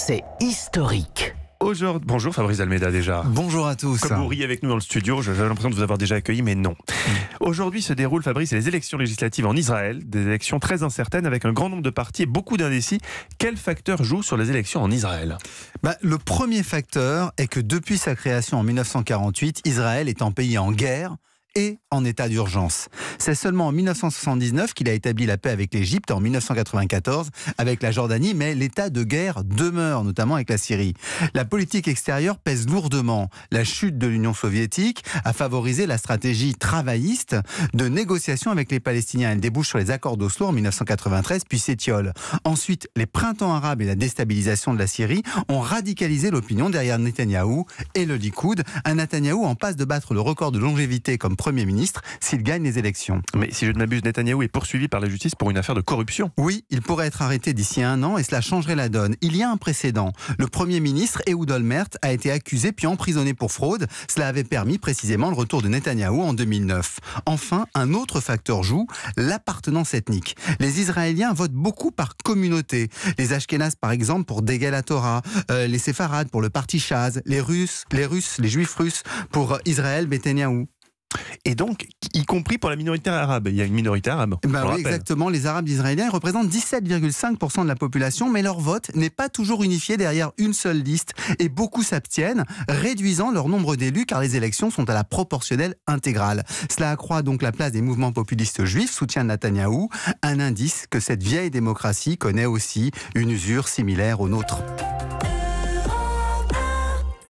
c'est historique. Bonjour Fabrice Almeida déjà. Bonjour à tous. Comme vous riez avec nous dans le studio, j'avais l'impression de vous avoir déjà accueilli, mais non. Aujourd'hui se déroulent, Fabrice, les élections législatives en Israël, des élections très incertaines avec un grand nombre de partis et beaucoup d'indécis. Quel facteur joue sur les élections en Israël ? Le premier facteur est que depuis sa création en 1948, Israël est un pays en guerre et en état d'urgence. C'est seulement en 1979 qu'il a établi la paix avec l'Égypte, en 1994 avec la Jordanie, mais l'état de guerre demeure, notamment avec la Syrie. La politique extérieure pèse lourdement. La chute de l'Union soviétique a favorisé la stratégie travailliste de négociation avec les Palestiniens. Elle débouche sur les accords d'Oslo en 1993, puis s'étiole. Ensuite, les printemps arabes et la déstabilisation de la Syrie ont radicalisé l'opinion derrière Netanyahou et le Likoud. Un Netanyahou en passe de battre le record de longévité comme Premier ministre s'il gagne les élections. Mais si je ne m'abuse, Netanyahou est poursuivi par la justice pour une affaire de corruption. Oui, il pourrait être arrêté d'ici 1 an et cela changerait la donne. Il y a un précédent. Le Premier ministre, Ehud Olmert, a été accusé puis emprisonné pour fraude. Cela avait permis précisément le retour de Netanyahou en 2009. Enfin, un autre facteur joue, l'appartenance ethnique. Les Israéliens votent beaucoup par communauté. Les Ashkénazes, par exemple, pour Degel HaTorah, les Séfarades pour le parti Shas, les Juifs russes pour Israël Netanyahou. Et donc, y compris pour la minorité arabe. Il y a une minorité arabe. Oui, exactement. Les Arabes israéliens représentent 17,5% de la population, mais leur vote n'est pas toujours unifié derrière une seule liste. Et beaucoup s'abstiennent, réduisant leur nombre d'élus car les élections sont à la proportionnelle intégrale. Cela accroît donc la place des mouvements populistes juifs, soutien de Netanyahou, un indice que cette vieille démocratie connaît aussi une usure similaire aux nôtres.